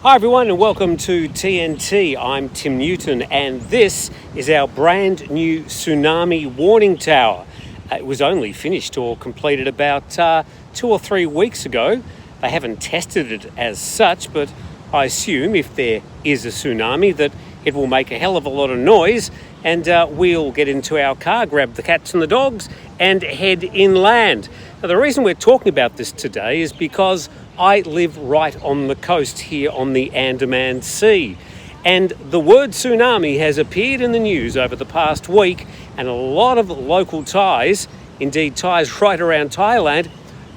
Hi everyone and welcome to TNT. I'm Tim Newton and this is our brand new tsunami warning tower. It was only finished or completed about 2 or 3 weeks ago. They haven't tested it as such, but I assume if there is a tsunami that it will make a hell of a lot of noise and we'll get into our car, grab the cats and the dogs and head inland. Now, the reason we're talking about this today is because I live right on the coast here on the Andaman Sea. And the word tsunami has appeared in the news over the past week, and a lot of local Thais, indeed Thais right around Thailand,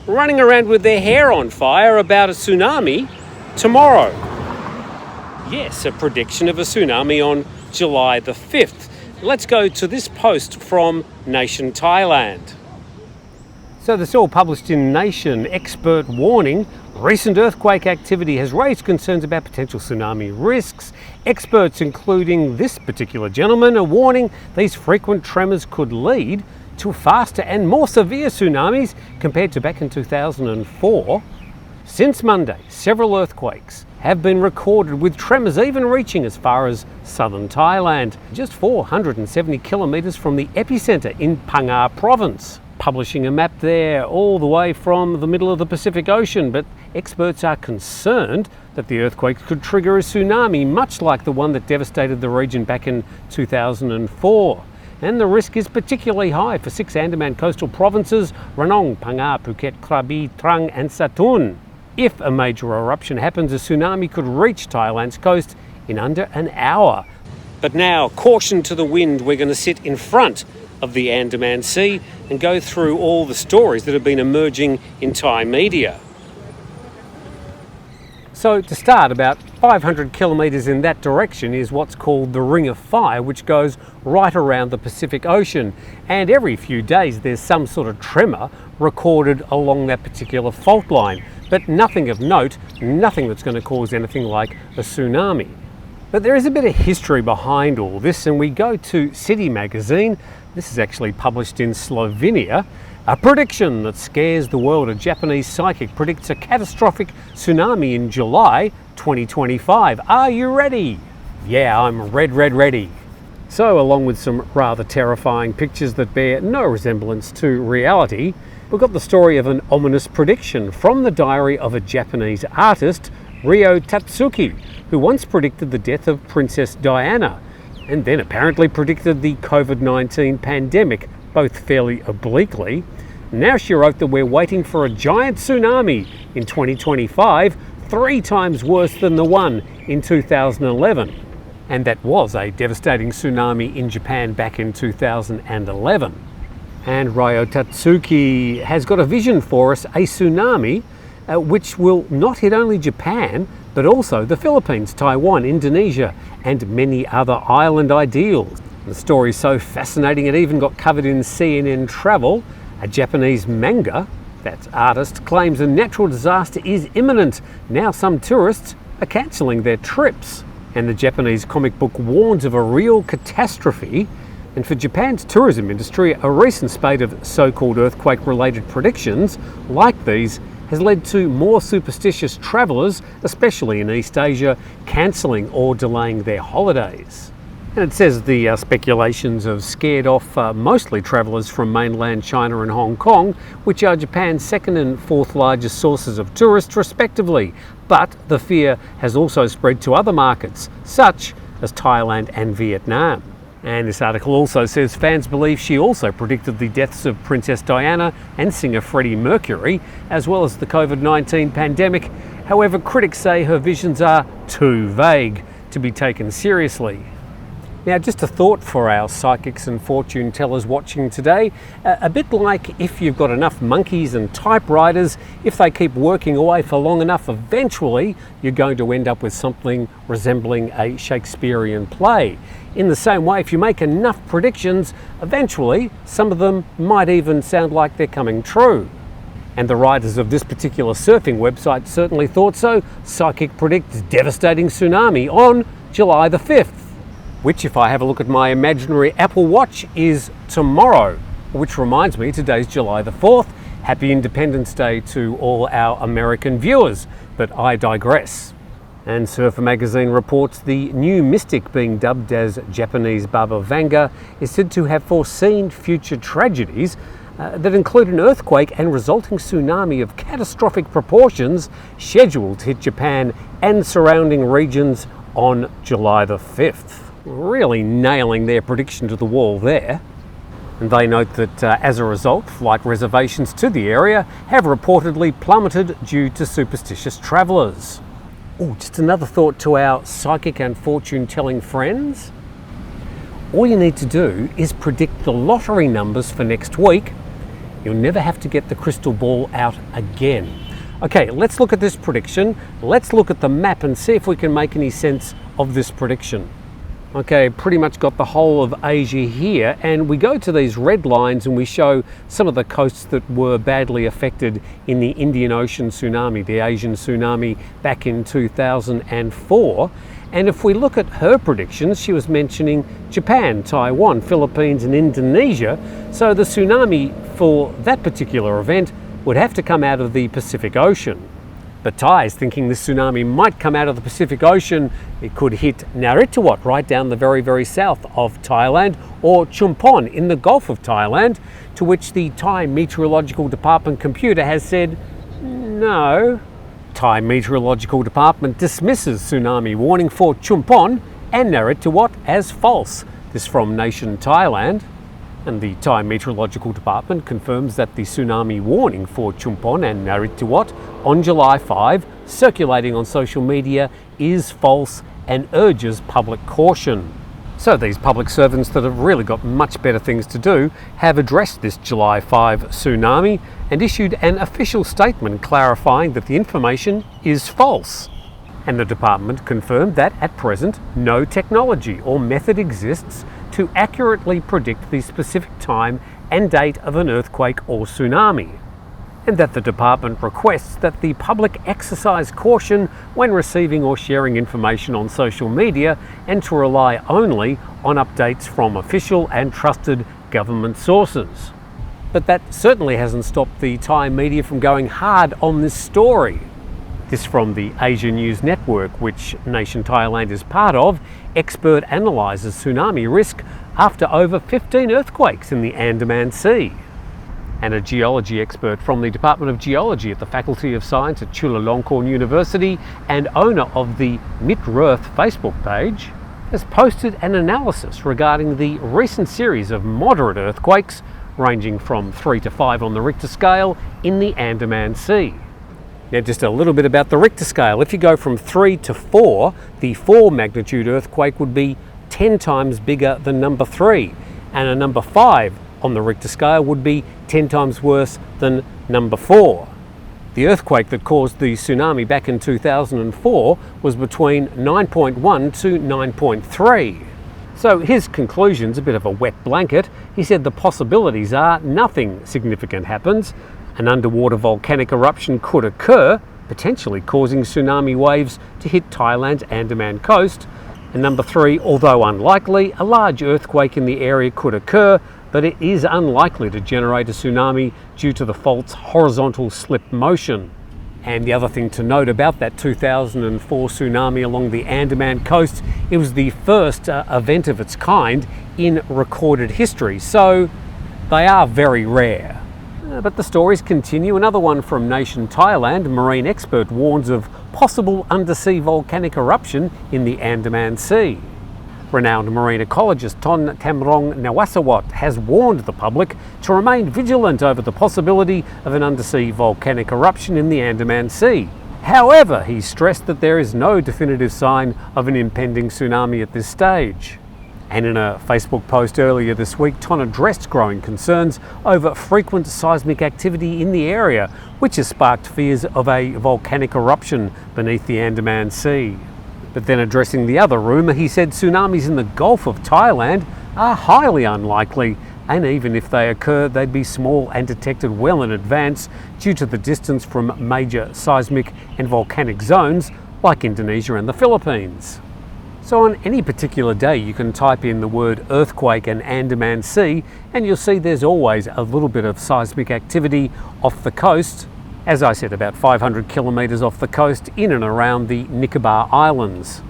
running around with their hair on fire about a tsunami tomorrow. Yes, a prediction of a tsunami on July the 5th. Let's go to this post from Nation Thailand. So this all published in Nation. Expert warning, recent earthquake activity has raised concerns about potential tsunami risks. Experts, including this particular gentleman, are warning these frequent tremors could lead to faster and more severe tsunamis compared to back in 2004. Since Monday, several earthquakes have been recorded, with tremors even reaching as far as southern Thailand, just 470 kilometres from the epicentre in PHANG province. Publishing a map there all the way from the middle of the Pacific Ocean, but experts are concerned that the earthquake could trigger a tsunami much like the one that devastated the region back in 2004. And the risk is particularly high for 6 Andaman coastal provinces: Ranong, Phang, Phuket, Krabi, Trang and Satun. If a major eruption happens, a tsunami could reach Thailand's coast in under an hour. But now, caution to the wind, we're going to sit in front of the Andaman Sea and go through all the stories that have been emerging in Thai media. So to start, about 500 kilometres in that direction is what's called the Ring of Fire, which goes right around the Pacific Ocean. And every few days there's some sort of tremor recorded along that particular fault line. But nothing of note, nothing that's going to cause anything like a tsunami. But there is a bit of history behind all this, and we go to City magazine. This is actually published in Slovenia. A prediction that scares the world. A Japanese psychic predicts a catastrophic tsunami in July 2025. Are you ready? Yeah, I'm ready. So, along with some rather terrifying pictures that bear no resemblance to reality, we've got the story of an ominous prediction from the diary of a Japanese artist, Ryo Tatsuki, who once predicted the death of Princess Diana, and then apparently predicted the COVID-19 pandemic, both fairly obliquely. Now she wrote that we're waiting for a giant tsunami in 2025, 3 times worse than the one in 2011. And that was a devastating tsunami in Japan back in 2011. And Ryo Tatsuki has got a vision for us, a tsunami which will not hit only Japan, but also the Philippines, Taiwan, Indonesia, and many other island ideals. The story is so fascinating it even got covered in CNN Travel. A Japanese manga, that's artist, claims a natural disaster is imminent. Now some tourists are cancelling their trips. And the Japanese comic book warns of a real catastrophe. And for Japan's tourism industry, a recent spate of so-called earthquake-related predictions like these has led to more superstitious travellers, especially in East Asia, cancelling or delaying their holidays. And it says the speculations have scared off mostly travellers from mainland China and Hong Kong, which are Japan's 2nd and 4th largest sources of tourists respectively. But the fear has also spread to other markets, such as Thailand and Vietnam. And this article also says fans believe she also predicted the deaths of Princess Diana and singer Freddie Mercury, as well as the COVID-19 pandemic. However, critics say her visions are too vague to be taken seriously. Now, just a thought for our psychics and fortune tellers watching today. A bit like if you've got enough monkeys and typewriters, if they keep working away for long enough, eventually you're going to end up with something resembling a Shakespearean play. In the same way, if you make enough predictions, eventually some of them might even sound like they're coming true. And the writers of this particular surfing website certainly thought so. Psychic predicts devastating tsunami on July the 5th. Which, if I have a look at my imaginary Apple Watch, is tomorrow. Which reminds me, today's July the 4th. Happy Independence Day to all our American viewers. But I digress. And Surfer magazine reports the new mystic, being dubbed as Japanese Baba Vanga, is said to have foreseen future tragedies that include an earthquake and resulting tsunami of catastrophic proportions scheduled to hit Japan and surrounding regions on July the 5th. Really nailing their prediction to the wall there. And they note that as a result, flight reservations to the area have reportedly plummeted due to superstitious travellers. Oh, just another thought to our psychic and fortune-telling friends. All you need to do is predict the lottery numbers for next week. You'll never have to get the crystal ball out again. Okay, let's look at this prediction. Let's look at the map and see if we can make any sense of this prediction. Okay, pretty much got the whole of Asia here, and we go to these red lines and we show some of the coasts that were badly affected in the Indian Ocean tsunami, the Asian tsunami back in 2004. And if we look at her predictions, she was mentioning Japan, Taiwan, Philippines and Indonesia. So the tsunami for that particular event would have to come out of the Pacific Ocean. But Thai is thinking this tsunami might come out of the Pacific Ocean. It could hit Naritawat right down the very, very south of Thailand, or Chumpon in the Gulf of Thailand, to which the Thai Meteorological Department computer has said no. Thai Meteorological Department dismisses tsunami warning for Chumpon and Naritawat as false. This from Nation Thailand. And the Thai Meteorological Department confirms that the tsunami warning for Chumpon and Naritawat on July 5, circulating on social media, is false and urges public caution. So these public servants that have really got much better things to do have addressed this July 5 tsunami and issued an official statement clarifying that the information is false. And the department confirmed that at present no technology or method exists to accurately predict the specific time and date of an earthquake or tsunami, and that the department requests that the public exercise caution when receiving or sharing information on social media and to rely only on updates from official and trusted government sources. But that certainly hasn't stopped the Thai media from going hard on this story. This from the Asia News Network, which Nation Thailand is part of. Expert analyses tsunami risk after over 15 earthquakes in the Andaman Sea. And a geology expert from the Department of Geology at the Faculty of Science at Chulalongkorn University and owner of the Mid-Earth Facebook page has posted an analysis regarding the recent series of moderate earthquakes ranging from 3 to 5 on the Richter scale in the Andaman Sea. Now, just a little bit about the Richter scale. If you go from 3 to 4, the 4 magnitude earthquake would be 10 times bigger than number 3, and a number 5 on the Richter scale would be 10 times worse than number 4. The earthquake that caused the tsunami back in 2004 was between 9.1 to 9.3. So his conclusion's a bit of a wet blanket. He said the possibilities are nothing significant happens. An underwater volcanic eruption could occur, potentially causing tsunami waves to hit Thailand's Andaman coast. And number 3, although unlikely, a large earthquake in the area could occur, but it is unlikely to generate a tsunami due to the fault's horizontal slip motion. And the other thing to note about that 2004 tsunami along the Andaman coast, it was the first event of its kind in recorded history, so they are very rare. But the stories continue. Another one from Nation Thailand. A marine expert warns of possible undersea volcanic eruption in the Andaman Sea. Renowned marine ecologist Ton Tamrong Nawasawat has warned the public to remain vigilant over the possibility of an undersea volcanic eruption in the Andaman Sea. However, he stressed that there is no definitive sign of an impending tsunami at this stage. And in a Facebook post earlier this week, Ton addressed growing concerns over frequent seismic activity in the area, which has sparked fears of a volcanic eruption beneath the Andaman Sea. But then addressing the other rumour, he said tsunamis in the Gulf of Thailand are highly unlikely, and even if they occur, they'd be small and detected well in advance due to the distance from major seismic and volcanic zones like Indonesia and the Philippines. So on any particular day, you can type in the word earthquake and Andaman Sea, and you'll see there's always a little bit of seismic activity off the coast. As I said, about 500 kilometres off the coast in and around the Nicobar Islands.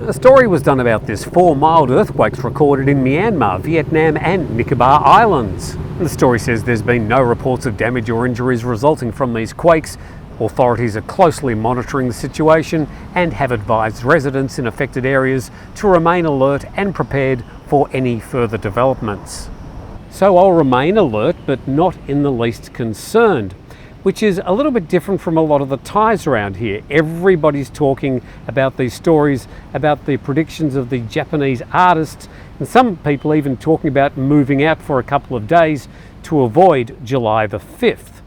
A story was done about this 4 mild earthquakes recorded in Myanmar, Vietnam and Nicobar Islands. The story says there's been no reports of damage or injuries resulting from these quakes. Authorities are closely monitoring the situation and have advised residents in affected areas to remain alert and prepared for any further developments. So I'll remain alert but not in the least concerned, which is a little bit different from a lot of the Thais around here. Everybody's talking about these stories, about the predictions of the Japanese artists, and some people even talking about moving out for a couple of days to avoid July the 5th.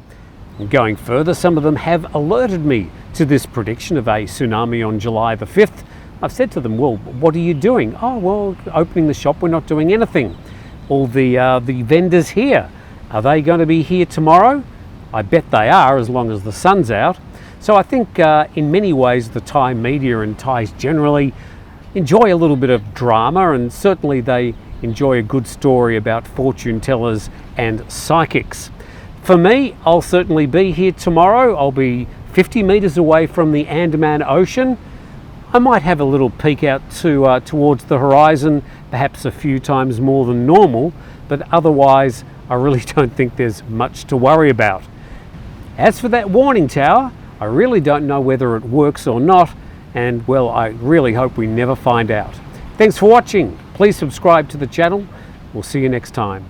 And going further, some of them have alerted me to this prediction of a tsunami on July the 5th. I've said to them, well, what are you doing? Oh, well, opening the shop, we're not doing anything. All the vendors here, are they going to be here tomorrow? I bet they are, as long as the sun's out. So I think in many ways the Thai media and Thais generally enjoy a little bit of drama, and certainly they enjoy a good story about fortune tellers and psychics. For me, I'll certainly be here tomorrow. I'll be 50 metres away from the Andaman Ocean. I might have a little peek out towards the horizon, perhaps a few times more than normal, but otherwise I really don't think there's much to worry about. As for that warning tower, I really don't know whether it works or not, and well, I really hope we never find out. Thanks for watching. Please subscribe to the channel. We'll see you next time.